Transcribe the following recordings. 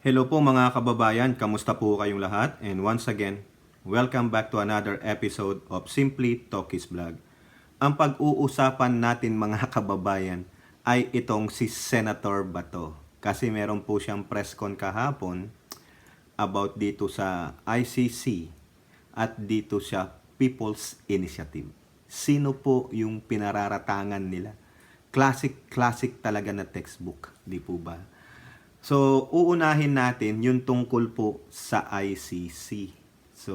Hello po mga kababayan, kamusta po kayong lahat? And once again, welcome back to another episode of Simply Talkies Vlog. Ang pag-uusapan natin mga kababayan ay itong si Senator Bato. Kasi meron po siyang press con kahapon about dito sa ICC at dito sa People's Initiative. Sino po yung pinararatangan nila? Classic talaga na textbook, di po ba? So, uunahin natin yung tungkol po sa ICC. So,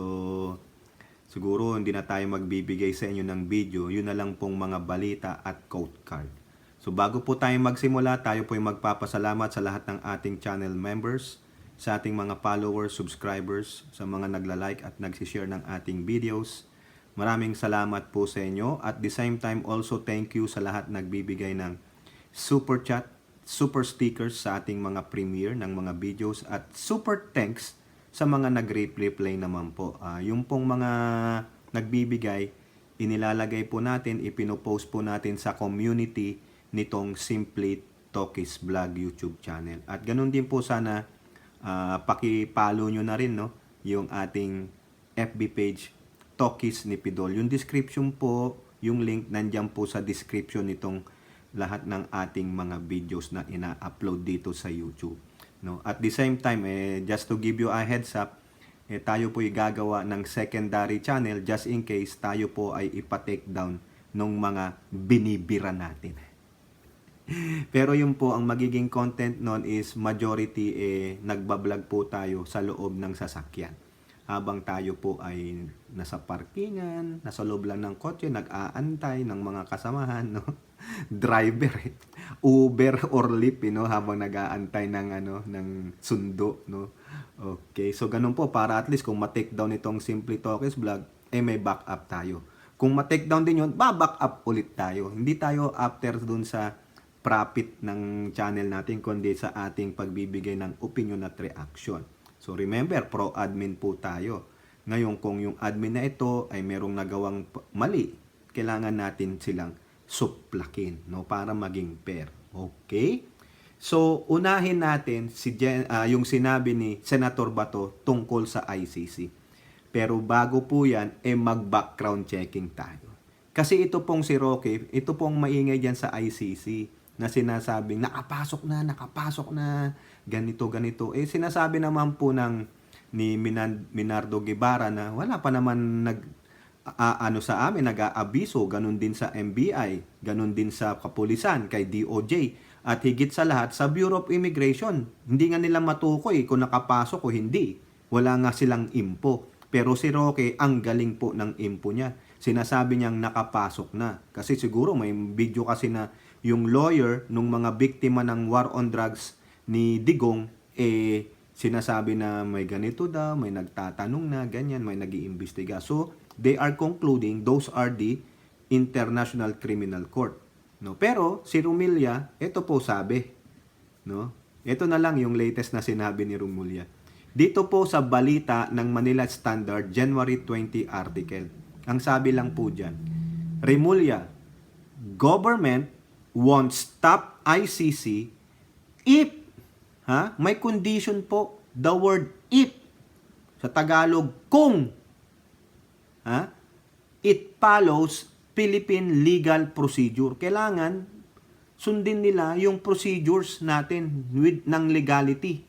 siguro hindi na tayo magbibigay sa inyo ng video, yun na lang pong mga balita at quote card. So, bago po tayo magsimula, tayo po ay magpapasalamat sa lahat ng ating channel members, sa ating mga followers, subscribers, sa mga nagla-like at nagsishare ng ating videos. Maraming salamat po sa inyo. At the same time, also thank you sa lahat nagbibigay ng super chat, super stickers sa ating mga premiere ng mga videos at super thanks sa mga nag-reply naman po. Yung pong mga nagbibigay, inilalagay po natin, ipinopost po natin sa community nitong Simply Talkies Vlog YouTube channel. At ganun din po sana paki-follow nyo na rin no, yung ating FB page Talkies ni Pidol. Yung description po, yung link nandyan po sa description nitong lahat ng ating mga videos na ina-upload dito sa YouTube. No? At the same time, just to give you a heads up, tayo po ay gagawa ng secondary channel just in case tayo po ay ipa-take down ng mga binibira natin. Pero yun po, ang magiging content nun is majority nagbablog po tayo sa loob ng sasakyan. Habang tayo po ay nasa parkingan, nasa loob lang ng kotse, nag-aantay ng mga kasamahan, no? Driver, Uber or Lyft, no? Habang nag-aantay ng ng sundo, no? Okay, so ganun po para at least kung ma-take down itong Simply Talkies Vlog, may backup tayo. Kung ma-take down din yun, back up ulit tayo. Hindi tayo after dun sa profit ng channel natin, kundi sa ating pagbibigay ng opinion at reaction. So remember, pro-admin po tayo. Ngayon, kung yung admin na ito ay merong nagawang mali, kailangan natin silang suplakin, no, para maging fair. Okay? So, unahin natin yung sinabi ni Senator Bato tungkol sa ICC. Pero bago po yan, mag-background checking tayo. Kasi ito pong si Roque, ito pong maingay dyan sa ICC na sinasabing nakapasok na, ganito. Sinasabi naman po ni Minardo Guevara na wala pa naman sa amin, nag-aabiso, ganun din sa MBI, ganun din sa kapulisan, kay DOJ, at higit sa lahat sa Bureau of Immigration. Hindi nga nila matukoy kung nakapasok o hindi. Wala nga silang info. Pero si Roque, ang galing po ng info niya. Sinasabi niyang nakapasok na. Kasi siguro may video kasi na yung lawyer nung mga biktima ng war on drugs ni Digong, sinasabi na may ganito daw, may nagtatanong na, ganyan, may nag-iimbestiga. So, they are concluding those are the International Criminal Court. No? Pero, si Rumilla, ito po sabi. No? Ito na lang yung latest na sinabi ni Rumilla. Dito po sa balita ng Manila Standard, January 20 article. Ang sabi lang po dyan, Rumilla, government won't stop ICC if, may condition po, the word if, sa Tagalog, kung, it follows Philippine legal procedure. Kailangan sundin nila yung procedures natin ng legality.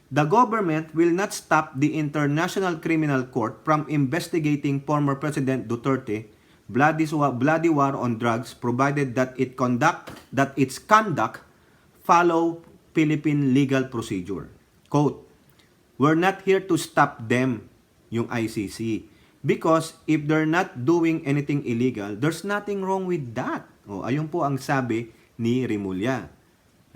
The government will not stop the International Criminal Court from investigating former President Duterte bloody war on drugs provided that its conduct follow Philippine legal procedure. Quote, we're not here to stop them, yung ICC. Because if they're not doing anything illegal, there's nothing wrong with that. Ayun po ang sabi ni Remulla.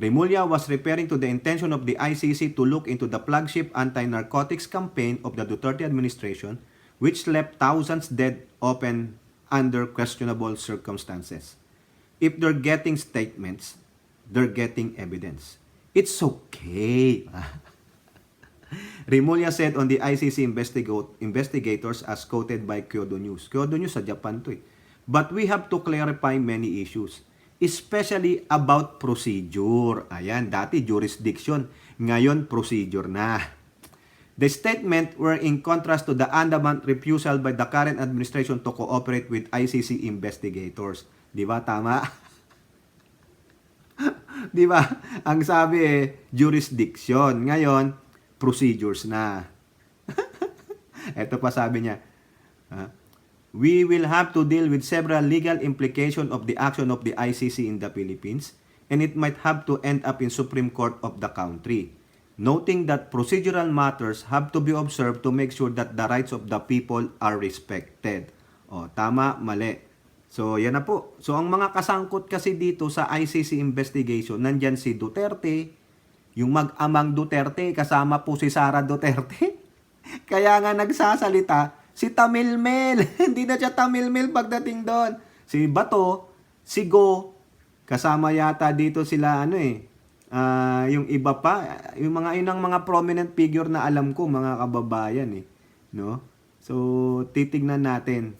Remulla was referring to the intention of the ICC to look into the flagship anti-narcotics campaign of the Duterte administration, which left thousands dead open under questionable circumstances. If they're getting statements, they're getting evidence. It's okay. Remulla said on the ICC investigators as quoted by Kyodo News. Kyodo News sa Japan to eh. But we have to clarify many issues. especially about procedure. Ayan, dati jurisdiction, ngayon procedure na. The statement were in contrast to the adamant refusal by the current administration to cooperate with ICC investigators. Di ba? Tama? Di ba? Ang sabi jurisdiction. Ngayon, procedures na. Ito pa sabi niya, we will have to deal with several legal implications of the action of the ICC in the Philippines, and it might have to end up in Supreme Court of the country. Noting that procedural matters have to be observed to make sure that the rights of the people are respected. O, tama, mali. So, yan na po. So, ang mga kasangkot kasi dito sa ICC investigation, nandyan si Duterte, yung mag-amang Duterte, kasama po si Sara Duterte. Kaya nga nagsasalita, si Tamilmel. Hindi na siya Tamilmel pagdating doon. Si Bato, si Go, kasama yata dito sila, yung iba pa, yung mga inang mga prominent figure na alam ko, mga kababayan no? So, titignan natin.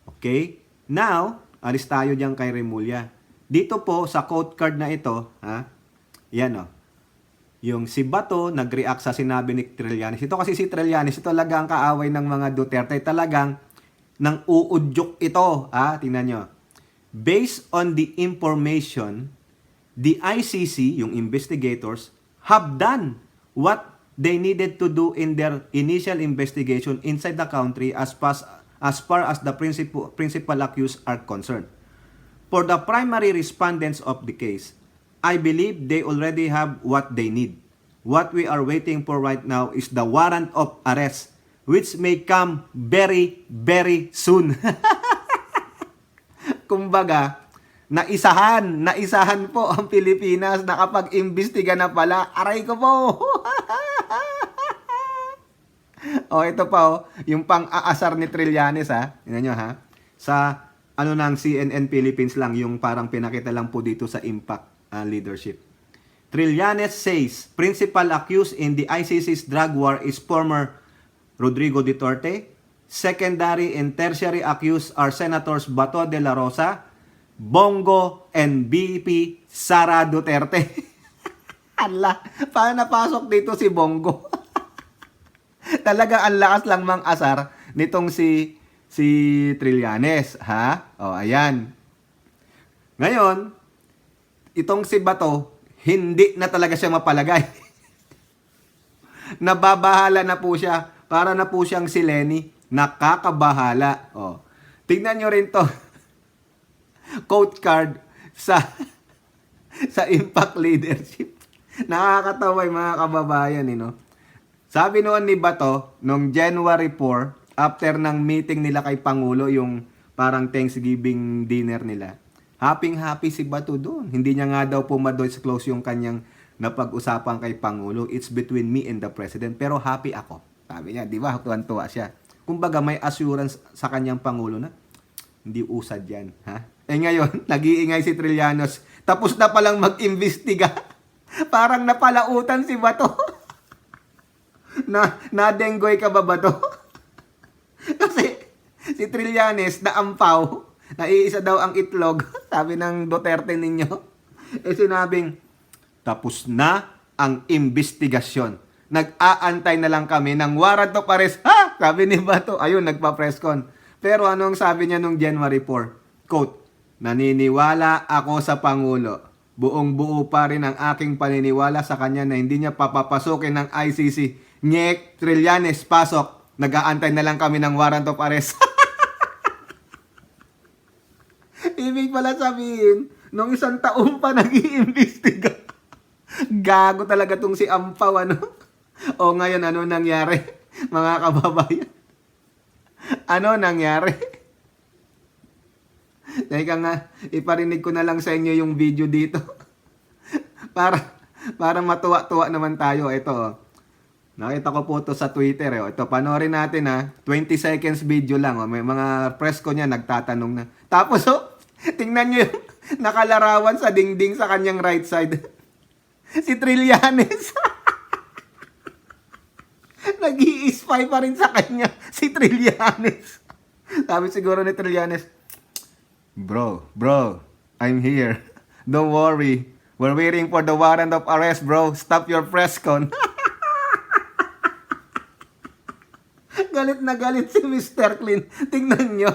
Okay? Now, alis tayo diyan kay Remulla. Dito po sa quote card na ito, yan yung si Bato nag-react sa sinabi ni Trillanes. Ito kasi si Trillanes, ito talagang kaaway ng mga Duterte, talagang nang uudyok ito, tingnan nyo. Based on the information, the ICC, yung investigators, have done what they needed to do in their initial investigation inside the country as far as the principal accused are concerned. For the primary respondents of the case, I believe they already have what they need. What we are waiting for right now is the warrant of arrest, which may come very, very soon. Kumbaga, naisahan po ang Pilipinas, nakapag-imbestiga na pala. Aray ko po! Ito pa yung pang-aasar ni Trillanes Tingnan nyo sa ng CNN Philippines lang, yung parang pinakita lang po dito sa Impact Leadership. Trillanes says, principal accused in the ICC's drug war is former Rodrigo Duterte. Secondary and tertiary accused are Senators Bato de la Rosa, Bongo, and BP Sara Duterte. Ala, paano napasok dito si Bongo? Talaga ang lakas lang mang asar nitong si Trillanes, ayan. Ngayon, itong si Bato, hindi na talaga siya mapalagay. Nababahala na po siya. Para na po siyang si Lenny. Nakakabahala. Tignan nyo rin to. Quote card sa Impact Leadership. Nakakatawa yung mga kababayan, Sabi noon ni Bato, noong January 4, after ng meeting nila kay Pangulo, yung parang Thanksgiving dinner nila, happy si Bato doon. Hindi niya nga daw po ma-disclose yung kanyang napag-usapan kay Pangulo. It's between me and the President. Pero happy ako. Sabi niya, di ba? Tuwan-tuwa siya. Kumbaga may assurance sa kanyang Pangulo na, hindi usad yan. Ngayon, nag-iingay si Trillanes. Tapos na palang mag-imbestiga. Parang napalautan si Bato. Nadenggoy ka ba, Bato? Kasi si Trillanes naampaw. Naiisa daw ang itlog, sabi ng Duterte ninyo. Sinabing, tapos na ang investigasyon. Nag-aantay na lang kami ng warrant of arrest. Sabi ni Bato. Ayun, nagpa-press con. Pero anong sabi niya nung January 4? Quote, naniniwala ako sa Pangulo. Buong-buo pa rin ang aking paniniwala sa kanya na hindi niya papapasukin ng ICC. Nyek, Trillanes, pasok. Nag-aantay na lang kami ng warrant of arrest. Ibig pala sabihin, nung isang taon pa nag-iimbestiga. Gago talaga tong si Ampaw, O ngayon, ano nangyari? Mga kababayan. Ano nangyari? Teka nga, iparinig ko na lang sa inyo yung video dito. para matuwa-tuwa naman tayo. Ito, nakita ko po to sa Twitter. Ito, panoorin natin 20 seconds video lang. May mga press ko niya nagtatanong na. Tapos tingnan nyo yung nakalarawan sa dingding sa kanyang right side. Si Trillanes. Nag-i-spy pa rin sa kanya si Trillanes. Sabi siguro ni Trillanes, Bro, I'm here. Don't worry. We're waiting for the warrant of arrest, bro. Stop your press con. Galit na galit si Mr. Clean. Tingnan nyo.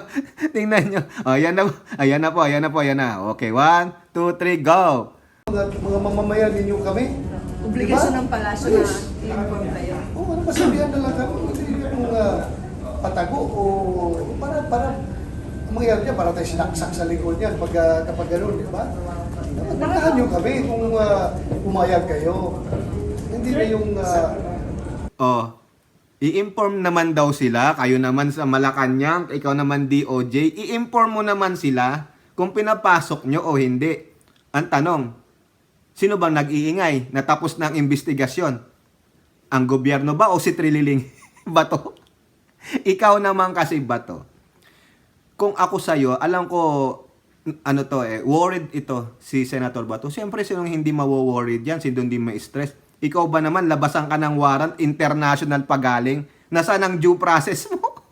Tingnan nyo. O, ayan na. Ayan na po. Ayan na po. Ayan na. Okay, 1, 2, 3, go. Mga mamamayan ninyo kami. Obligasyon Diba? ng palasyo Yes. na i-inform kayo. Oo, ano masabihan na lang kami. Hindi yung patago o para ang mangyayari niya, para tayo sinaksak sa likod niyan kapag gano'n, di ba? Magpatahan nyo kami kung umayag kayo. Hindi na yung... Oh, i-inform naman daw sila, kayo naman sa Malacanang, ikaw naman DOJ, i-inform mo naman sila kung pinapasok nyo o hindi. Ang tanong, sino bang nag-iingay? Natapos na ang investigasyon? Ang gobyerno ba o si Trililing Bato? Ikaw naman kasi Bato. Kung ako sa'yo, alam ko, worried ito si Senator Bato. Siyempre, sinong hindi mawo-worried yan, sinong hindi ma-stress. Ikaw ba naman, labasan ka ng warrant, international pagaling, nasaan ang due process mo?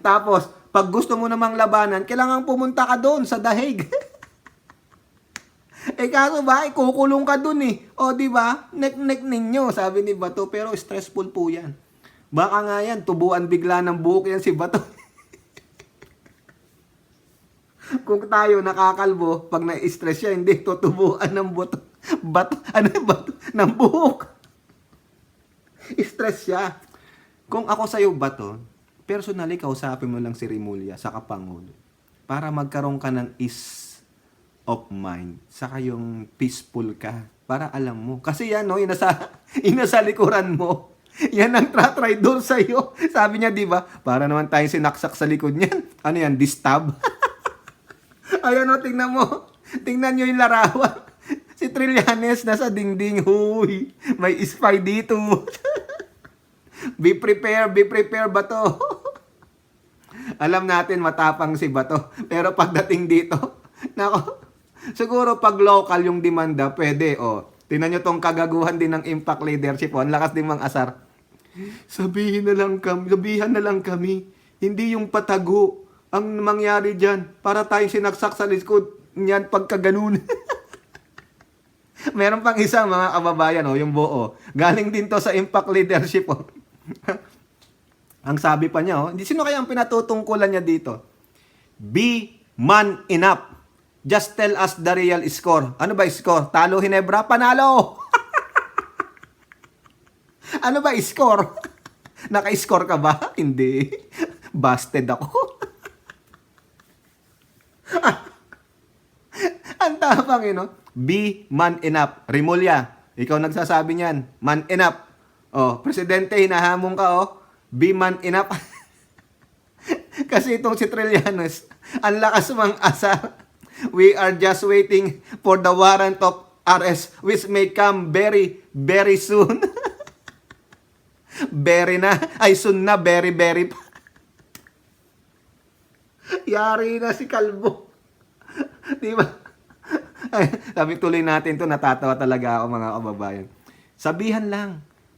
Tapos, pag gusto mo namang labanan, kailangan pumunta ka doon sa dahig. Kaso ba, kukulong ka doon eh. O, di ba? Nek-nek ninyo, sabi ni Bato, pero stressful po yan. Baka nga yan, tubuan bigla ng buhok yan si Bato. Kung tayo nakakalbo, pag na-stress siya, hindi, tutubuan ng bato, ng buhok. Stress siya. Kung ako sa'yo, Bato, personally, kausapin mo lang si Rimulya sa Kapangulo para magkaroon ka ng ease of mind. Saka yung peaceful ka. Para alam mo. Kasi yan, no, inasa likuran mo. Yan ang tratraidor sa'yo. Sabi niya, di ba? Para naman tayong sinaksak sa likod niyan. Ano yan? Distab? Ayan o, tingnan mo. Tingnan nyo yung larawan. Si Trillanes nasa dingding. Huy, may spy dito. Be prepare, Bato. Alam natin, matapang si Bato. Pero pagdating dito, nako, siguro pag local yung demanda, pwede. O, tingnan nyo tong kagaguhan din ng impact leadership. O, ang lakas din mang asar. Sabihan na lang kami. Hindi yung patago ang mangyari dyan para tayong sinaksak sa likod niyan pagka ganun. Meron pang isa mga kababayan, yung buo. Galing din to sa impact leadership. Ang sabi pa niya, hindi sino kaya ang pinatutungkulan niya dito? Be man enough. Just tell us the real score. Ano ba score? Talo Hinebra? Panalo! Ano ba score? Naka-score ka ba? Hindi. Busted ako. Ang tapang Be man enough. Rimulya, ikaw nagsasabi niyan. Man enough. Presidente, hinahamon ka, Be man enough. Kasi itong si Trillanes, ang lakas mang asar. We are just waiting for the warrant of arrest which may come very, very soon. Very na. Ay, soon na. Very, very pa. Yari na si Kalbo. Di ba? Ay, sabi tuloy natin to, natatawa talaga ako mga kababayan. Sabihan lang.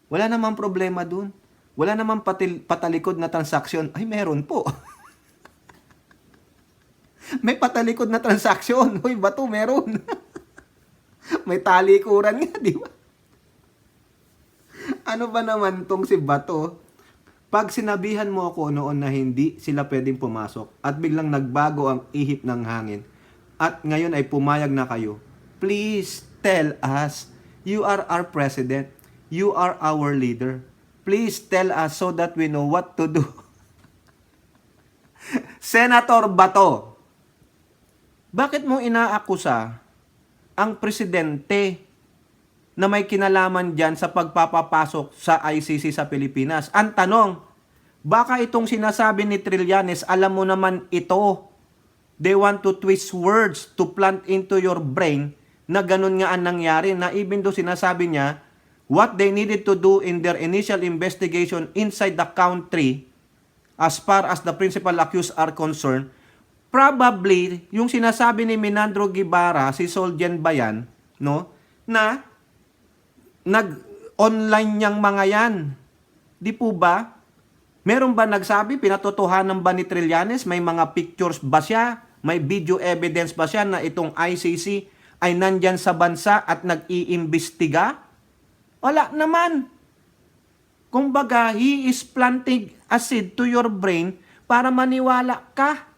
Wala namang problema dun. Wala namang patalikod na transaksyon. Ay, meron po. May patalikod na transaksyon. Hoy, Bato, meron. May talikuran nga, di ba? Ano ba naman tong si Bato? Pag sinabihan mo ako noon na hindi sila pwedeng pumasok at biglang nagbago ang ihip ng hangin at ngayon ay pumayag na kayo, please tell us. You are our president. You are our leader. Please tell us so that we know what to do. Senator Bato, bakit mo inaakusa ang presidente na may kinalaman dyan sa pagpapapasok sa ICC sa Pilipinas? Ang tanong, baka itong sinasabi ni Trillanes, alam mo naman ito. They want to twist words to plant into your brain na ganun nga ang nangyari, na even though sinasabi niya, what they needed to do in their initial investigation inside the country, as far as the principal accused are concerned, probably, yung sinasabi ni Menandro Guevara, si Soljen Bayan, no, na nag-online niyang mga yan. Di po ba? Meron ba nagsabi, pinatotohanan ba ni Trillanes, may mga pictures ba siya, may video evidence ba siya na itong ICC ay nandyan sa bansa at nag-iimbestiga? Wala naman. Kumbaga, he is planting a seed to your brain para maniwala ka.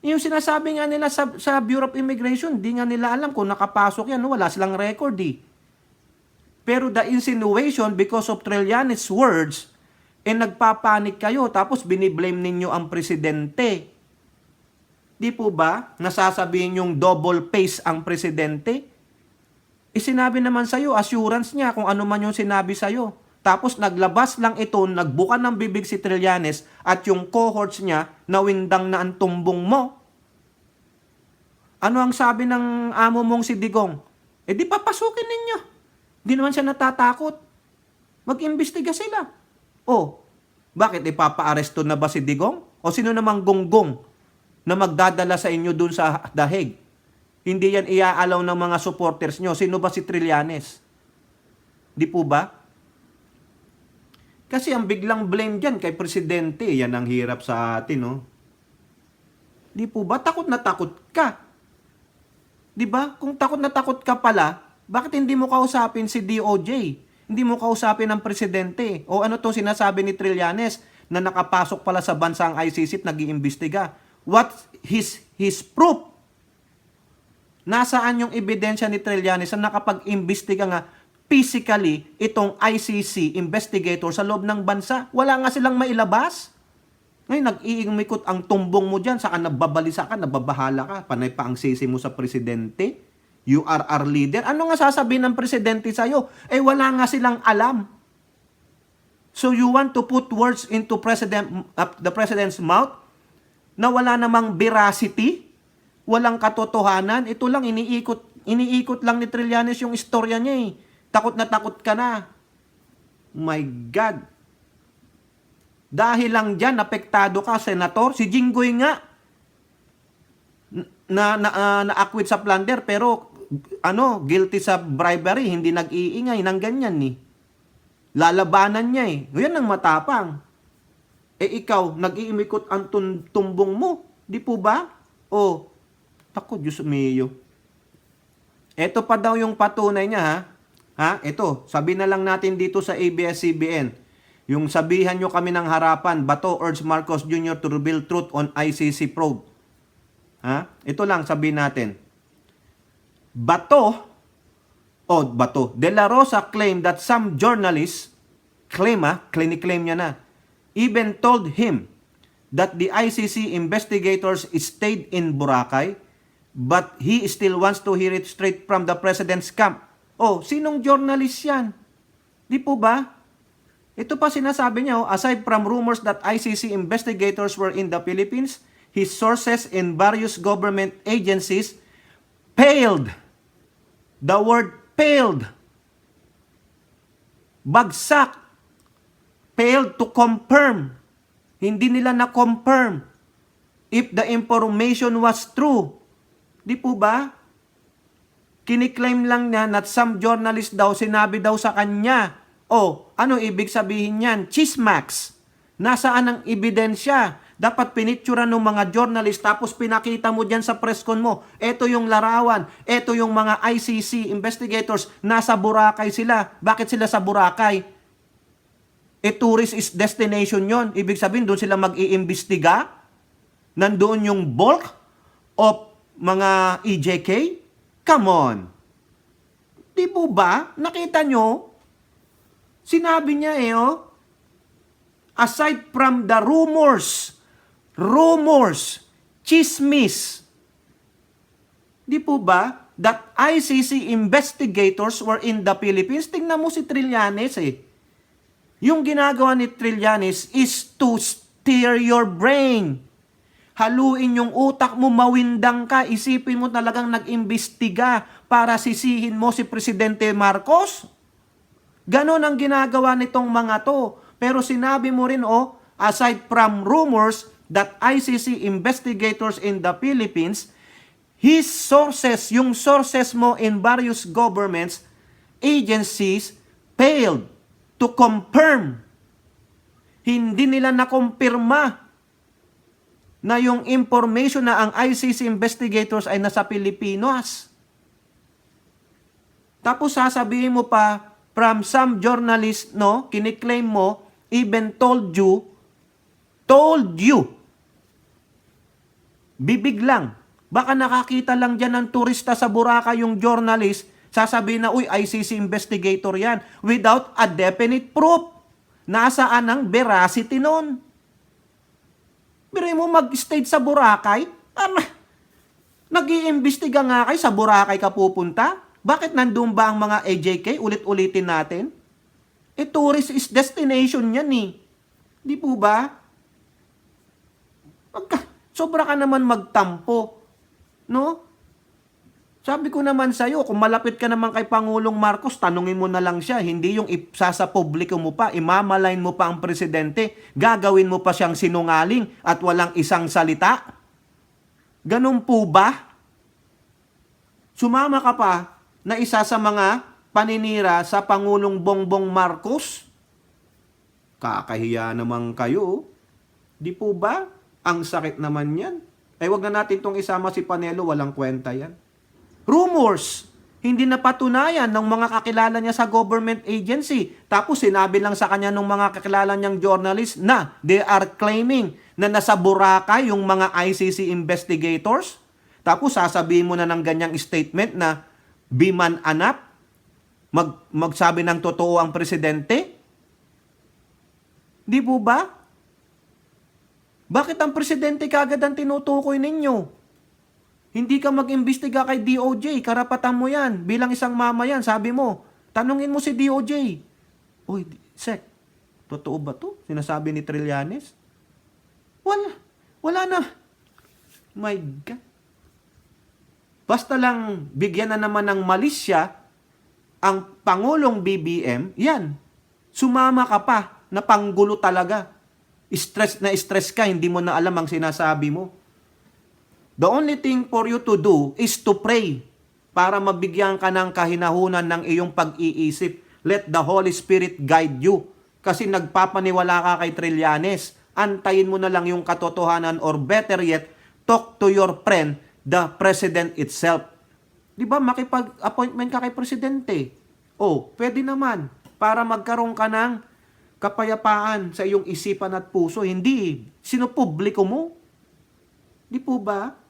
Yung sinasabi nga nila sa Bureau of Immigration, di nga nila alam kung nakapasok yan. Wala silang record Pero the insinuation because of Trillanes' words, nagpapanik kayo tapos biniblame ninyo ang presidente. Di po ba nasasabihin yung double face ang presidente? Sinabi naman sa'yo, assurance niya kung ano man yung sinabi sa'yo. Tapos naglabas lang ito, nagbuka ng bibig si Trillanes at yung cohorts niya nawindang na ang tumbong mo. Ano ang sabi ng amo mong si Digong? Di papasukin ninyo. Di naman siya natatakot. Mag-imbestiga sila. Bakit ipapa-aresto na ba si Digong? O sino namang gonggong na magdadala sa inyo dun sa dahig? Hindi yan iaalaw ng mga supporters nyo. Sino ba si Trillanes? Di po ba? Kasi ang biglang blame dyan kay Presidente, yan ang hirap sa atin, Di po ba? Takot na takot ka. Di ba? Kung takot na takot ka pala, bakit hindi mo kausapin si DOJ? Hindi mo kausapin ang Presidente? O ano tong sinasabi ni Trillanes na nakapasok pala sa bansang ICC at nag-iimbestiga? What his proof? Nasaan yung ebidensya ni Trillanes na nakapag-imbestiga nga physically itong ICC investigator sa loob ng bansa? Wala nga silang mailabas. Ngayon, nag-iimikot ang tumbong mo dyan, saka nababalisa ka, nababahala ka, panay pa ang sisi mo sa presidente. You are our leader. Ano nga sasabihin ng presidente sa'yo? Wala nga silang alam. So you want to put words into the president's mouth na wala namang veracity, walang katotohanan. Ito lang, iniikot lang ni Trillanes yung istorya niya Takot na takot ka na. My God. Dahil lang dyan, apektado ka, senator. Si Jinggoy nga, na-acquit sa plunder, pero guilty sa bribery, hindi nag-iingay ng ganyan Lalabanan niya Ngayon ang matapang. Ikaw, nag-iimikot ang tumbong mo. Di po ba? Tako, Diyos mio. Ito pa daw yung patunay niya, ito, sabi na lang natin dito sa ABS-CBN. Yung sabihan nyo kami ng harapan, Bato urged Marcos Jr. to reveal truth on ICC probe. Ito lang sabihin natin. Bato, De La Rosa claimed that some journalists, claim niya na, even told him that the ICC investigators stayed in Boracay, but he still wants to hear it straight from the president's camp. Sinong journalist yan? Di po ba? Ito pa sinasabi niya, aside from rumors that ICC investigators were in the Philippines, his sources in various government agencies failed. The word failed. Bagsak. Failed to confirm. Hindi nila na-confirm if the information was true. Di po ba? Kiniklaim lang niya na some journalist daw, sinabi daw sa kanya, ano ibig sabihin yan? Chismax. Nasaan ang ebidensya? Dapat pinicturan ng mga journalist tapos pinakita mo dyan sa press con mo. Ito yung larawan. Ito yung mga ICC investigators. Nasa Boracay sila. Bakit sila sa Boracay? Tourist destination yon. Ibig sabihin, doon sila mag-iimbestiga? Nandoon yung bulk of mga EJK? Come on. Di po ba? Nakita nyo? Sinabi niya aside from the rumors, chismis, di po ba, that ICC investigators were in the Philippines? Tingnan mo si Trillanes Yung ginagawa ni Trillanes is to steer your brain. Haluin yung utak mo, mawindang ka, isipin mo talagang nag-imbestiga para sisihin mo si Presidente Marcos. Ganon ang ginagawa nitong mga to. Pero sinabi mo rin, aside from rumors that ICC investigators in the Philippines, his sources, yung sources mo in various governments, agencies, failed to confirm. Hindi nila nakumpirma na yung information na ang ICC investigators ay nasa Pilipinas. Tapos sasabihin mo pa, from some journalist, no, kiniklaim mo, even told you, bibig lang. Baka nakakita lang dyan ng turista sa Boracay yung journalist, sasabihin na, uy, ICC investigator yan, without a definite proof. Nasaan ang veracity nun? Biray mo mag-stage sa Boracay? Nag-iimbestiga nga kayo, sa Boracay ka pupunta? Bakit nandun ba ang mga AJK? Ulit-ulitin natin. Tourist is destination yan eh. Di po ba? Sobra ka naman magtampo. No? Sabi ko naman sa'yo, kung malapit ka naman kay Pangulong Marcos, tanungin mo na lang siya. Hindi yung sa publiko mo pa, imamalain mo pa ang presidente, gagawin mo pa siyang sinungaling at walang isang salita. Ganun po ba? Sumama ka pa na isa sa mga paninira sa Pangulong Bongbong Marcos? Kakahiya naman kayo. Di po ba? Ang sakit naman yan. Wag na natin itong isama si Panelo, walang kwenta yan. Rumors, hindi napatunayan ng mga kakilala niya sa government agency. Tapos sinabi lang sa kanya ng mga kakilala niyang journalist na they are claiming na nasa Boracay yung mga ICC investigators. Tapos sasabihin mo na ng ganyang statement na biman anap, magsabi ng totoo ang presidente? Di po ba? Bakit ang presidente kagad ang tinutukoy ninyo? Hindi ka mag-imbestiga kay DOJ, karapatan mo yan. Bilang isang mamayan, sabi mo, tanungin mo si DOJ. Uy, Sek, totoo ba to? Sinasabi ni Trillanes? Wala na. My God. Basta lang bigyan na naman ng malisya ang Pangulong BBM, yan. Sumama ka pa na panggulo talaga. Stress ka, hindi mo na alam ang sinasabi mo. The only thing for you to do is to pray para mabigyan ka ng kahinahunan ng iyong pag-iisip. Let the Holy Spirit guide you. Kasi nagpapaniwala ka kay Trillanes. Antayin mo na lang yung katotohanan or better yet, talk to your friend, the President itself. Di ba makipag-appointment ka kay Presidente? Pwede naman para magkaroon ka ng kapayapaan sa iyong isipan at puso. Hindi sinupubliko mo. Di po ba?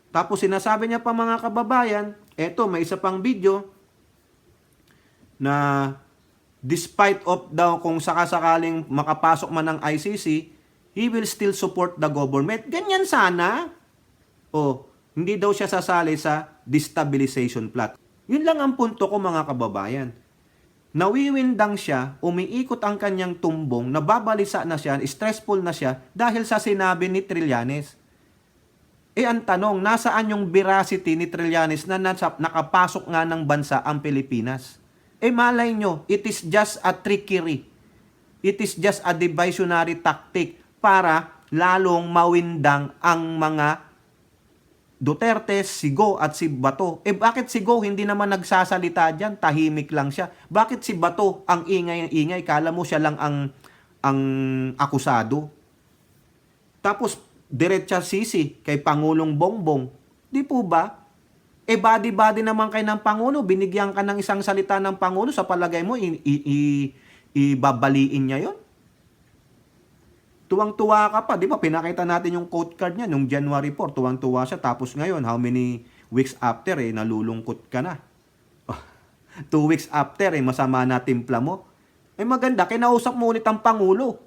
Tapos sinasabi niya pa mga kababayan, may isa pang video na despite of daw kung sakasakaling makapasok man ng ICC, he will still support the government. Ganyan sana. Hindi daw siya sasali sa destabilization plot. Yun lang ang punto ko mga kababayan. Nawiwindang siya, umiikot ang kanyang tumbong, nababalisa na siya, stressful na siya dahil sa sinabi ni Trillanes. Ang tanong, nasaan yung veracity ni Trillanes na nakapasok nga ng bansa ang Pilipinas? Malay nyo, it is just a trickery. It is just a diversionary tactic para lalong mawindang ang mga Duterte, si Go at si Bato. Bakit si Go hindi naman nagsasalita dyan? Tahimik lang siya. Bakit si Bato ang ingay? Kala mo siya lang ang akusado. Tapos, diretsa sisi kay Pangulong Bongbong. Di po ba? Body-body naman kay ng Pangulo. Binigyan ka ng isang salita ng Pangulo. Sa palagay mo, ibabaliin niya yon? Tuwang-tuwa ka pa. Di ba? Pinakita natin yung quote card niya nung January 4. Tuwang-tuwa siya. Tapos ngayon, how many weeks after, nalulungkot ka na. 2 weeks after, masama na timpla mo. Maganda, kinausap mo ulit ang Pangulo.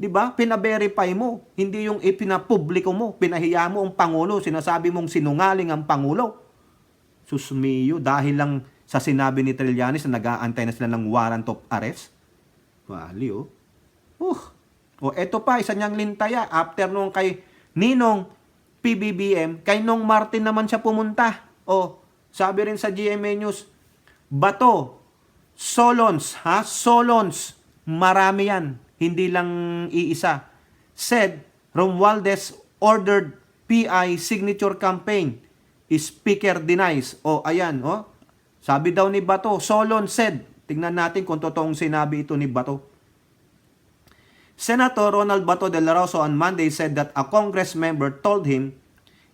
Di ba? Pina-verify mo. Hindi yung ipinapubliko mo. Pinahiya mo ang Pangulo. Sinasabi mong sinungaling ang Pangulo. Susmiyo, dahil lang sa sinabi ni Trillanes na nag-aantay na sila ng warrant of arrest. Wali, eto pa, isa niyang lintaya. After nung kay Ninong PBBM, kay Nong Martin naman siya pumunta. Sabi rin sa GMA News, Bato, Solons, Solons, marami yan. Hindi lang iisa. Said, Romualdez ordered PI signature campaign. Speaker denies. Ayan, Sabi daw ni Bato, Solon said, tingnan natin kung totoong sinabi ito ni Bato. Senator Ronald Bato de la Rosa on Monday said that a Congress member told him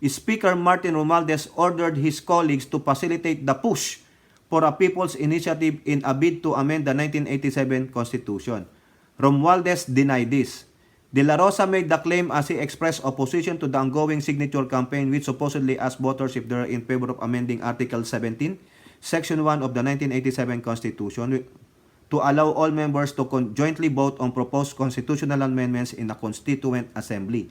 Speaker Martin Romualdez ordered his colleagues to facilitate the push for a people's initiative in a bid to amend the 1987 Constitution. Romualdez denied this. De la Rosa made the claim as he expressed opposition to the ongoing signature campaign which supposedly asked voters if they are in favor of amending Article 17, Section 1 of the 1987 Constitution to allow all members to jointly vote on proposed constitutional amendments in the Constituent Assembly.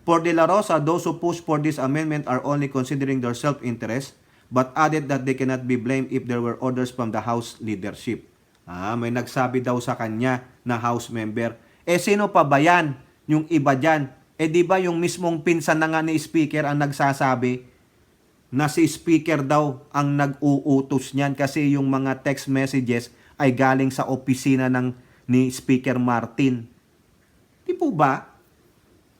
For De La Rosa, those who push for this amendment are only considering their self-interest but added that they cannot be blamed if there were orders from the House leadership. May nagsabi daw sa kanya na House member. Sino pa ba yan? Yung iba dyan. Di ba yung mismong pinsan na nga ni Speaker ang nagsasabi na si Speaker daw ang nag-uutos niyan kasi yung mga text messages ay galing sa opisina ni Speaker Martin. Di po ba?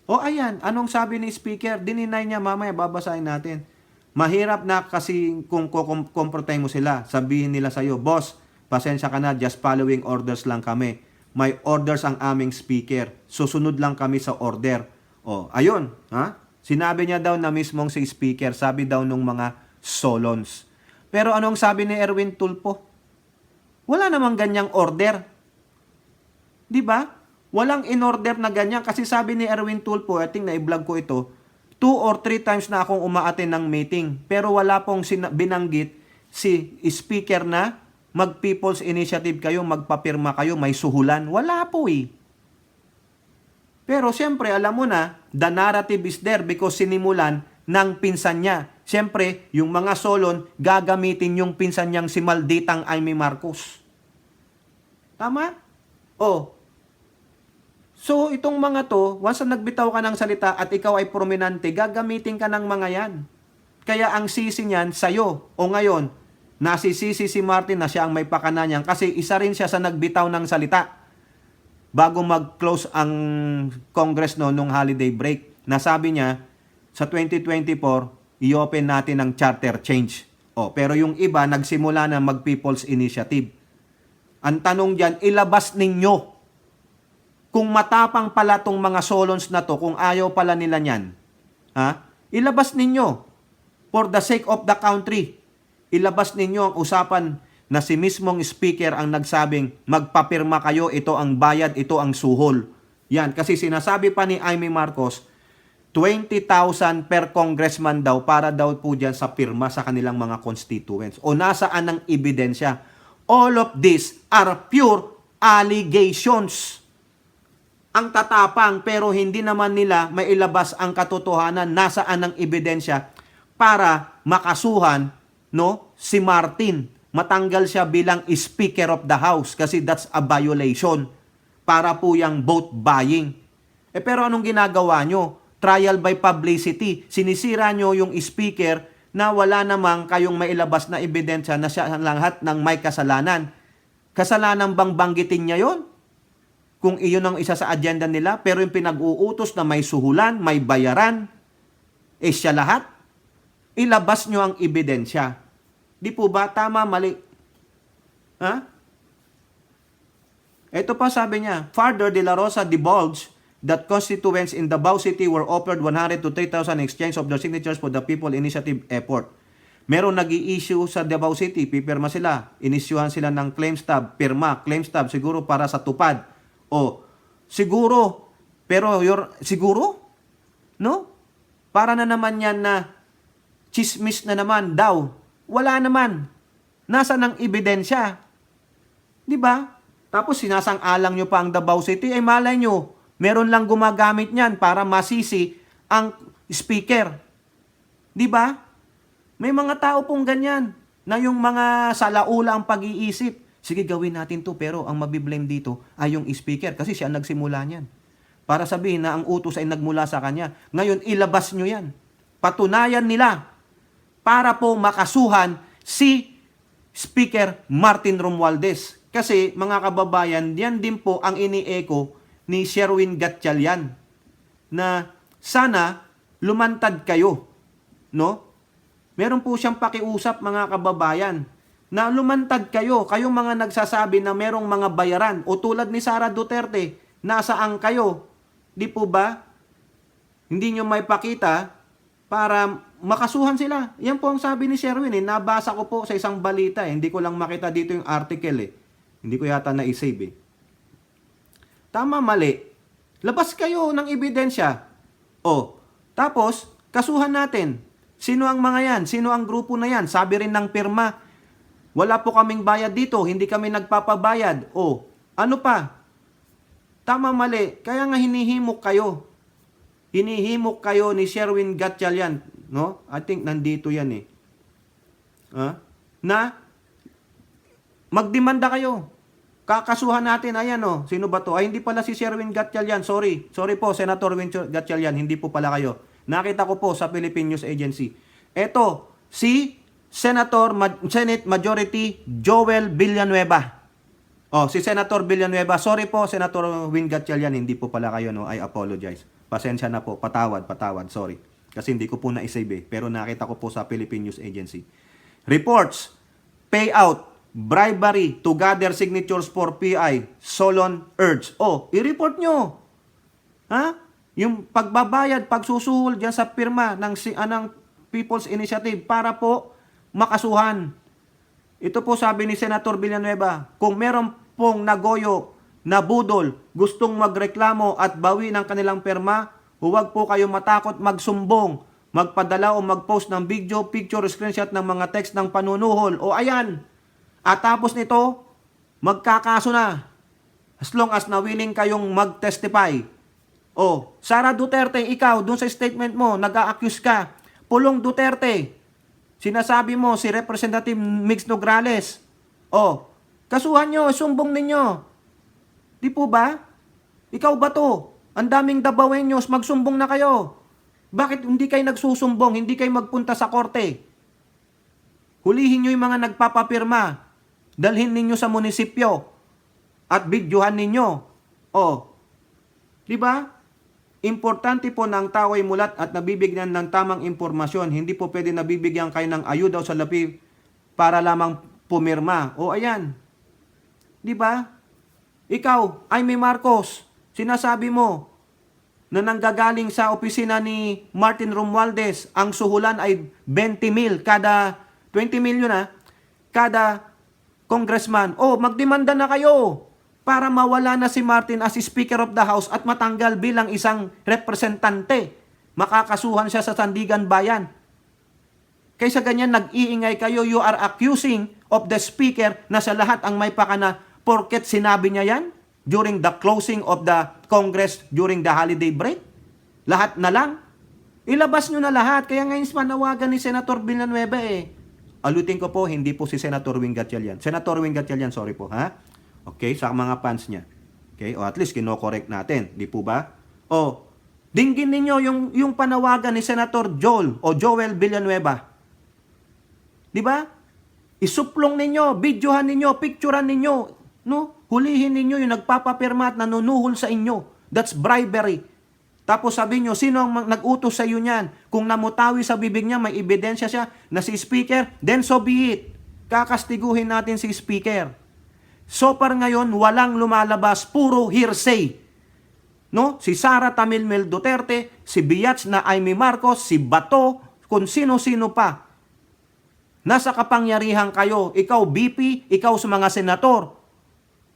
O ayan, anong sabi ni Speaker? Dininay niya, mamaya babasahin natin. Mahirap na kasi kung kukomportahin mo sila. Sabihin nila sa'yo, boss, pasensya ka na, just following orders lang kami. May orders ang aming Speaker. Susunod lang kami sa order. O, ayun, ha? Sinabi niya daw na mismong si Speaker, sabi daw nung mga Solons. Pero anong sabi ni Erwin Tulfo? Wala namang ganyang order. Di ba? Walang in-order na ganyan kasi sabi ni Erwin Tulfo, I think na-vlog ko ito, 2 or 3 times na akong umaattend ng meeting pero wala pong binanggit si Speaker na mag-People's Initiative kayo, magpapirma kayo, may suhulan. Wala po eh. Pero siyempre, alam mo na, the narrative is there because sinimulan ng pinsan niya. Siyempre, yung mga Solon, gagamitin yung pinsan niyang si Malditang Amy Marcos. Tama? So, itong mga to, once na nagbitaw ka ng salita at ikaw ay prominente, gagamitin ka ng mga yan. Kaya ang sisi niyan sa'yo. O ngayon, nasisisi si Martin na siya ang may pakana niyan kasi isa rin siya sa nagbitaw ng salita bago mag-close ang Congress nung holiday break. Nasabi niya, sa 2024, i-open natin ang charter change. Pero yung iba, nagsimula na mag-People's Initiative. Ang tanong diyan, ilabas ninyo. Kung matapang pala tong mga Solons na to, kung ayaw pala nila niyan, ilabas ninyo. For the sake of the country, ilabas ninyo ang usapan na si mismong Speaker ang nagsabing, magpapirma kayo, ito ang bayad, ito ang suhol. Yan, kasi sinasabi pa ni Amy Marcos, 20,000 per congressman daw para daw po dyan sa pirma sa kanilang mga constituents. O nasaan ang ebidensya? All of these are pure allegations. Ang tatapang pero hindi naman nila mailabas ang katotohanan, nasaan ang ebidensya para makasuhan si Martin. Matanggal siya bilang Speaker of the House kasi that's a violation para po yung vote buying. Pero anong ginagawa nyo? Trial by publicity. Sinisira nyo yung Speaker na wala namang kayong mailabas na ebidensya na siya lahat ng may kasalanan. Kasalanan bang banggitin niya yon? Kung iyon ang isa sa agenda nila, pero yung pinag-uutos na may suhulan, may bayaran, siya lahat, ilabas nyo ang ebidensya. Di po ba? Tama, mali? Ito pa sabi niya, further, De La Rosa divulged that constituents in Davao City were offered 100 to 3,000 exchange of their signatures for the People Initiative effort. Meron nag-i-issue sa Davao City, pipirma sila, inisyuhan sila ng claim stub, pirma, claim stub, siguro para sa tupad. Siguro, pero siguro? No? Para na naman yan na chismis na naman daw. Wala naman. Nasaan ang ebidensya? Di ba? Tapos sinasang-alang nyo pa ang Davao City, malay nyo, meron lang gumagamit niyan para masisi ang Speaker. Di ba? May mga tao pong ganyan na yung mga salaula ang pag-iisip. Sige, gawin natin to, pero ang mabiblame dito ay yung Speaker kasi siya ang nagsimula niyan. Para sabihin na ang utos ay nagmula sa kanya. Ngayon, ilabas nyo yan. Patunayan nila para po makasuhan si Speaker Martin Romualdez. Kasi, mga kababayan, yan din po ang ini-echo ni Sherwin Gatchalian na sana lumantad kayo. No? Meron po siyang pakiusap, mga kababayan, na lumantad kayo, kayong mga nagsasabi na merong mga bayaran, o tulad ni Sara Duterte, Nasaan kayo? Di po ba? Hindi nyo may pakita para makasuhan sila. Yan po ang sabi ni Sherwin. Nabasa ko po sa isang balita. Hindi ko lang makita dito yung article. Hindi ko yata na-save. Tama, mali. Labas kayo ng ebidensya. Tapos, kasuhan natin. Sino ang mga yan? Sino ang grupo na yan? Sabi rin ng pirma, wala po kaming bayad dito. Hindi kami nagpapabayad. Ano pa? Tama, mali. Kaya nga hinihimok kayo. Hinihimok kayo ni Sherwin Gatchalian, no? I think nandito yan na magdemanda kayo. Kakasuhan natin, ayan sino ba to? Ay, hindi pala si Sherwin Gatchalian, sorry po, Senator Gatchalian, hindi po pala kayo. Nakita ko po sa Philippine News Agency. Ito, si Senate Majority Joel Villanueva. Si Senator Villanueva, sorry po, Senator Win Gatchalian, hindi po pala kayo, no? I apologize. Pasensya na po, patawad, sorry. Kasi hindi ko po na-save pero nakita ko po sa Philippine News Agency. Reports, payout, bribery to gather signatures for PI, Solon urge. I-report nyo. Yung pagbabayad, pagsusuhol dyan sa pirma ng People's Initiative para po makasuhan. Ito po sabi ni Senator Villanueva, kung meron pong nagoyo na budol, gustong magreklamo at bawi ng kanilang perma, huwag po kayo matakot magsumbong, magpadala o mag-post ng video, picture, screenshot ng mga text ng panunuhol. Ayan. At tapos nito, magkakaso na. As long as na willing kayong mag-testify. Sara Duterte, ikaw, dun sa statement mo, nag-a-accuse ka. Pulong Duterte, sinasabi mo si Representative Mix Nograles. Kasuhan nyo, sumbong ninyo. Di po ba? Ikaw ba to? Ang daming Dabawenyos, magsumbong na kayo. Bakit hindi kayo nagsusumbong? Hindi kayo magpunta sa korte? Hulihin nyo yung mga nagpapapirma. Dalhin ninyo sa munisipyo. At bidyuhan ninyo. Di ba? Importante po na ang tao ay mulat at nabibigyan ng tamang impormasyon. Hindi po pwede nabibigyan kayo ng ayuda o salapi para lamang pumirma. Ayan. Di ba? Ikaw, Jaime Marcos, sinasabi mo na nanggagaling sa opisina ni Martin Romualdez, ang suhulan ay 20 million kada congressman. Magdemanda na kayo para mawala na si Martin as Speaker of the House at matanggal bilang isang representante. Makakasuhan siya sa Sandigan Bayan. Kaysa ganyan, nag-iingay kayo, you are accusing of the Speaker na sa lahat ang may pakana. Porket sinabi niya yan during the closing of the Congress during the holiday break. Lahat na lang. Ilabas nyo na lahat. Kaya ngayon manawagan ni Senator Villanueva Alutin ko po, hindi po si Senator Win Gatchalian. Senator Win Gatchalian, sorry po, Okay, sa mga fans niya. Okay, at least kino-correct natin. Di po ba? Dinggin ninyo yung panawagan ni Senator Joel Villanueva. Di ba? Isuplong ninyo, videohan ninyo, picturean ninyo. No? Hulihin ninyo yung nagpapapirma at nanunuhol sa inyo. That's bribery. Tapos sabi nyo, sino ang nag-utos sa iyo niyan? Kung namutawi sa bibig niya, may ebidensya siya na si Speaker, then so be it. Kakastiguhin natin si Speaker. So far ngayon, walang lumalabas, puro hearsay. No? Si Sara Tamilmel Duterte, si Biats na Jaime Marcos, si Bato, kung sino-sino pa. Nasa kapangyarihan kayo, ikaw BP, ikaw sa mga senator.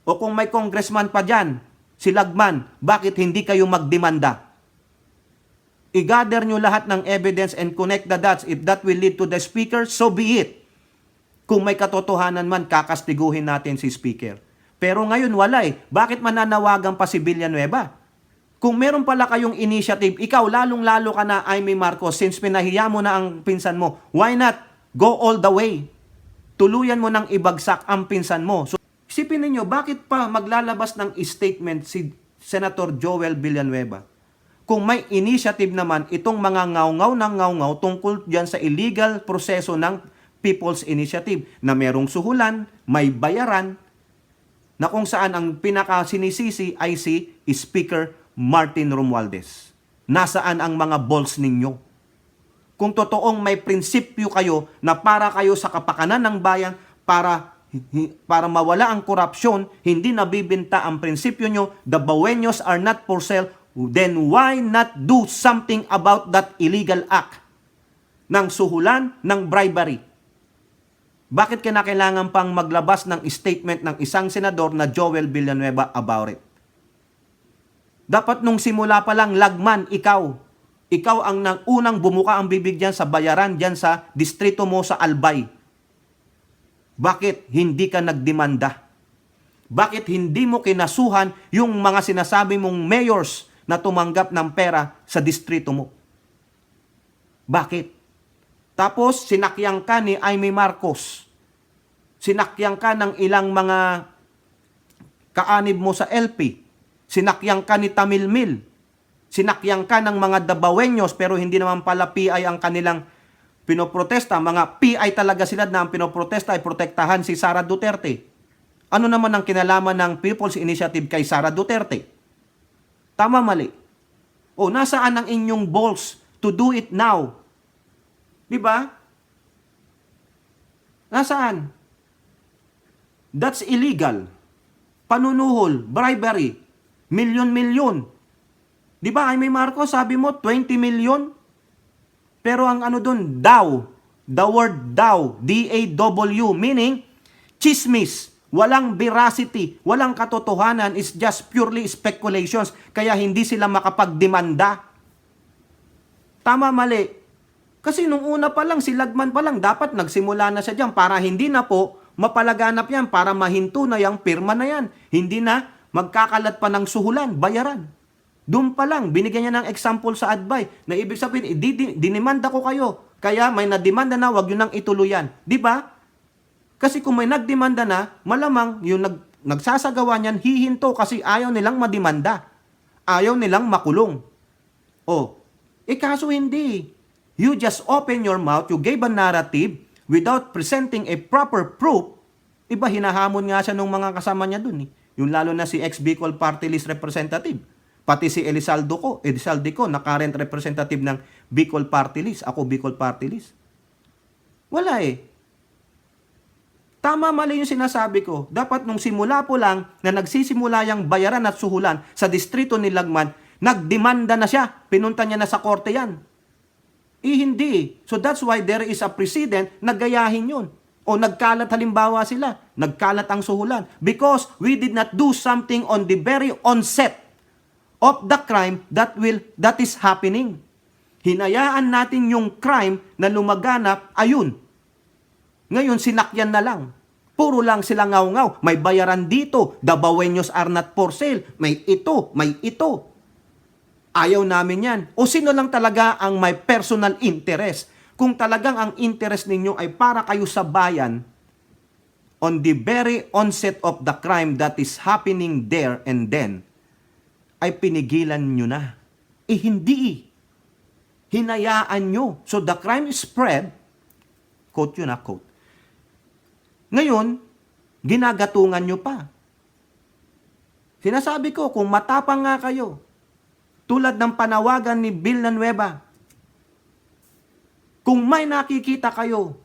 O kung may congressman pa dyan, si Lagman, bakit hindi kayo magdemanda? I-gather nyo lahat ng evidence and connect the dots. If that will lead to the Speaker, so be it. Kung may katotohanan man, kakastiguhin natin si Speaker. Pero ngayon wala Bakit mananawagan pa si Villanueva? Kung meron pala kayong initiative, ikaw lalong-lalo ka na, Jaime Marcos, since pinahiya mo na ang pinsan mo, why not go all the way? Tuluyan mo nang ibagsak ang pinsan mo. So, isipin ninyo, bakit pa maglalabas ng statement si Senator Joel Villanueva? Kung may initiative naman itong mga ngaw-ngaw tungkol dyan sa illegal proseso ng People's Initiative na merong suhulan, may bayaran, na kung saan ang pinaka-sinisisi ay si Speaker Martin Romualdez. Nasaan ang mga balls ninyo? Kung totoong may prinsipyo kayo na para kayo sa kapakanan ng bayan, para para mawala ang korupsyon, hindi nabibenta ang prinsipyo nyo, the Baweños are not for sale, then why not do something about that illegal act ng suhulan, ng bribery? Bakit kinakailangan pang maglabas ng statement ng isang senador na Joel Villanueva about it? Dapat nung simula pa lang, lagman, ikaw ang unang bumuka ang bibig dyan sa bayaran dyan sa distrito mo sa Albay. Bakit hindi ka nagdemanda? Bakit hindi mo kinasuhan yung mga sinasabi mong mayors na tumanggap ng pera sa distrito mo? Bakit? Tapos sinakyang ka ni Amy Marcos. Sinakyang ka ng ilang mga kaanib mo sa LP. Sinakyang ka ni Tamil Mil. Sinakyang ka ng mga Dabaweños pero hindi naman pala PI ang kanilang pinoprotesta. Mga PI talaga sila na ang pinoprotesta ay protektahan si Sara Duterte. Ano naman ang kinalaman ng People's Initiative kay Sara Duterte? Tama, mali. O, nasaan ang inyong balls to do it now? Di ba? Nasaan? That's illegal. Panunuhol, bribery, milyon-milyon. Di ba, Amy Marcos, sabi mo, 20 million? Pero ang ano dun, daw, the word daw, D-A-W, meaning, chismis, walang veracity, walang katotohanan, is just purely speculations, kaya hindi sila makapagdemanda. Tama, mali. Kasi nung una pa lang, si Lagman pa lang, dapat nagsimula na siya dyan para hindi na po mapalaganap yan, para mahinto na yung pirma na yan. Hindi na magkakalat pa ng suhulan, bayaran. Doon pa lang, binigyan niya ng example sa advice na ibig sabihin, dinimanda ko kayo. Kaya may nademanda na, wag yun nang ituluyan. Di ba? Kasi kung may nagdemanda na, malamang yung nagsasagawa niyan, hihinto kasi ayaw nilang mademanda. Ayaw nilang makulong. Kaso hindi. You just open your mouth, you gave a narrative without presenting a proper proof. Iba, hinahamon nga siya ng mga kasama niya dun. Yung lalo na si ex-Bicol Party List Representative. Pati si Elizalde ko, na current representative ng Bicol Party List. Ako Bicol Party List. Wala eh. Tama, mali yung sinasabi ko. Dapat nung simula po lang na nagsisimula yung bayaran at suhulan sa distrito ni Lagman, nagdemanda na siya. Pinunta niya na sa korte yan. Hindi. So that's why there is a precedent na gayahin yun. O nagkalat halimbawa sila. Nagkalat ang suhulan. Because we did not do something on the very onset of the crime that is happening. Hinayaan natin yung crime na lumaganap, ayun. Ngayon, sinakyan na lang. Puro lang sila ngaw-ngaw. May bayaran dito. The Baweños are not for sale. May ito, may ito. Ayaw namin yan. O sino lang talaga ang may personal interest? Kung talagang ang interest ninyo ay para kayo sa bayan, on the very onset of the crime that is happening there and then, ay pinigilan nyo na. Hindi. Hinayaan nyo. So the crime is spread, quote yun quote. Ngayon, ginagatungan nyo pa. Sinasabi ko, kung matapang nga kayo, tulad ng panawagan ni Villanueva, kung may nakikita kayo,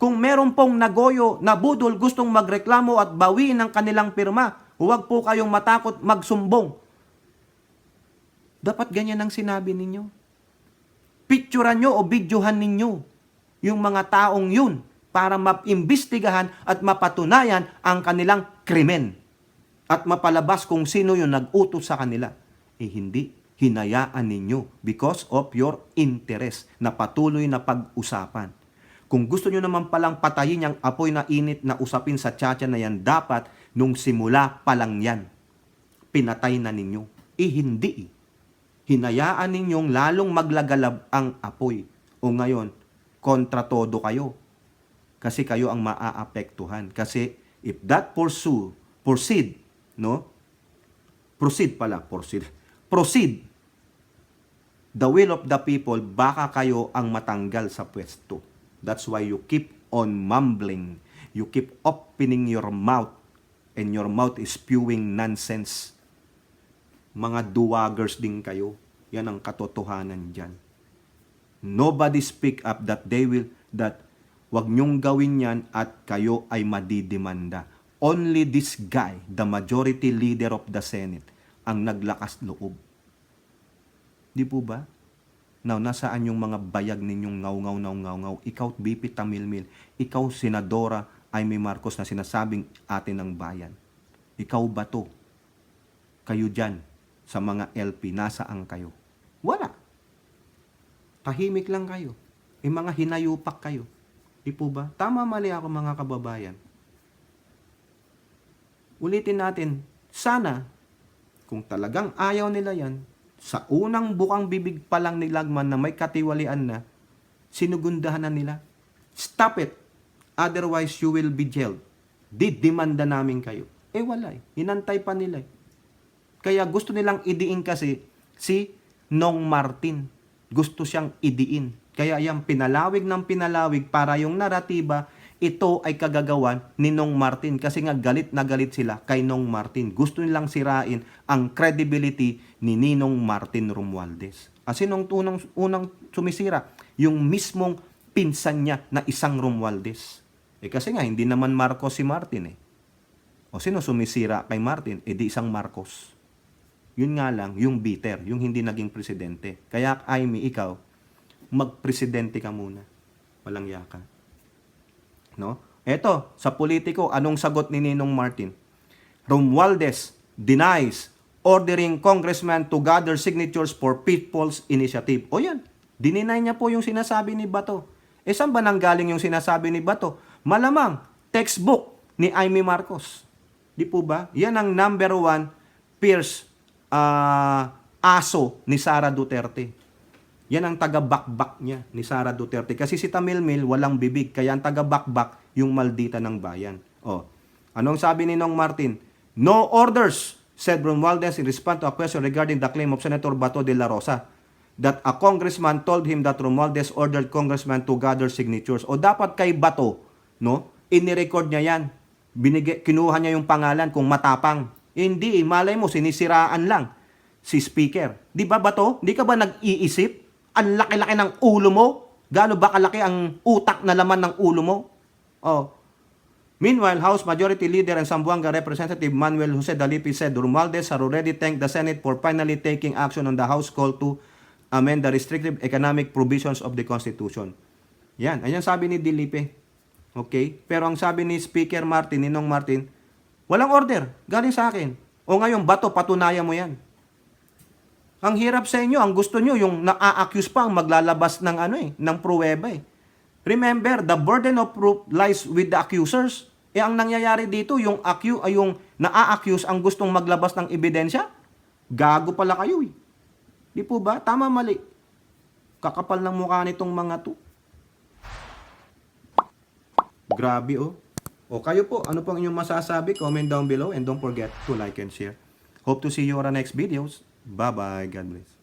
kung meron pong nagoyo na budol gustong magreklamo at bawiin ang kanilang pirma, huwag po kayong matakot magsumbong. Dapat ganyan ang sinabi ninyo. Picturean nyo o videohan ninyo yung mga taong yun para maimbestigahan at mapatunayan ang kanilang krimen at mapalabas kung sino yung nag-utos sa kanila. Hindi. Hinayaan ninyo because of your interest na patuloy na pag-usapan. Kung gusto nyo naman palang patayin yung apoy na init na usapin sa tiyatya na yan, dapat nung simula pa lang yan, pinatay na ninyo. Hindi. Hinayaan ninyong lalong maglagalab ang apoy. O ngayon, kontra todo kayo. Kasi kayo ang maaapektuhan. Kasi if that proceed, the will of the people, baka kayo ang matanggal sa pwesto. That's why you keep on mumbling. You keep opening your mouth and your mouth is spewing nonsense. Mga duwagers din kayo. Yan ang katotohanan dyan. Nobody speak up that Huwag niyong gawin yan at kayo ay madidemanda. Only this guy, the majority leader of the Senate, ang naglakas loob. Di po ba? Now, nasaan yung mga bayag ninyong ngaw-ngaw? Ikaw, BP Tamilmil. Ikaw, Senadora Amy Marcos na sinasabing atin ng bayan. Ikaw ba to? Kayo dyan, sa mga LP, nasaan kayo? Wala. Tahimik lang kayo. Mga hinayupak kayo. Di po ba? Tama mali ako mga kababayan. Ulitin natin, sana, kung talagang ayaw nila yan, sa unang bukang bibig pa lang ni Lagman na may katiwalian na, sinugundahan na nila. Stop it. Otherwise, you will be jailed. Didemanda namin kayo. Wala eh. Hinantay pa nila eh. Kaya gusto nilang idiin kasi si Nong Martin. Gusto siyang idiin. Kaya yan, pinalawig ng pinalawig para yung naratiba, ito ay kagagawan ni Nong Martin kasi nga galit na galit sila kay Nong Martin. Gusto nilang sirain ang credibility ni Ninong Martin Romualdez. Kasi nung unang sumisira, yung mismong pinsan niya na isang Romualdez. Kasi nga, hindi naman Marcos si Martin eh. O sino sumisira kay Martin? Di isang Marcos. Yun nga lang, yung bitter, yung hindi naging presidente. Kaya, Amy, ikaw, magpresidente ka muna. Walang yaka. No? Eto, sa politiko, anong sagot ni Ninong Martin? Romualdez denies ordering congressman to gather signatures for People's Initiative. O yan, dininay niya po yung sinasabi ni Bato. Saan ba nanggaling yung sinasabi ni Bato? Malamang, textbook ni Amy Marcos. Di po ba? Yan ang number 1 fierce aso ni Sara Duterte. Yan ang taga-bakbak niya ni Sara Duterte. Kasi si Tamilmil walang bibig. Kaya ang taga-bakbak yung maldita ng bayan. Anong sabi ni Nong Martin? No orders, said Romualdez in response to a question regarding the claim of Senator Bato de la Rosa that a congressman told him that Romualdez ordered congressman to gather signatures. O dapat kay Bato, no? Inirecord niya yan. Kinuha niya yung pangalan kung matapang. Hindi, malay mo, sinisiraan lang si speaker. Di ba Bato? Di ka ba nag-iisip? Ang laki-laki ng ulo mo? Gaano ba kalaki ang utak na laman ng ulo mo? Meanwhile, House Majority Leader and Zamboanga Representative Manuel Jose Dalipi said Romualdez had already thanked the Senate for finally taking action on the House call to amend the restrictive economic provisions of the Constitution. Yan, ayan sabi ni Dalipi. Okay? Pero ang sabi ni Speaker Martin, Ninong Martin, walang order, galing sa akin. O ngayon, Bato, patunayan mo yan. Ang hirap sa inyo, ang gusto nyo, yung na-accuse pa ang maglalabas ng ng pruweba eh. Remember, the burden of proof lies with the accusers. Ang nangyayari dito, yung na-accuse ang gustong maglabas ng ebidensya, gago pala kayo eh. Di po ba? Tama, mali. Kakapal ng mukha nitong mga to. Grabe oh. O kayo po, ano pong inyong masasabi? Comment down below and don't forget to like and share. Hope to see you on our next videos. Bye-bye. God bless.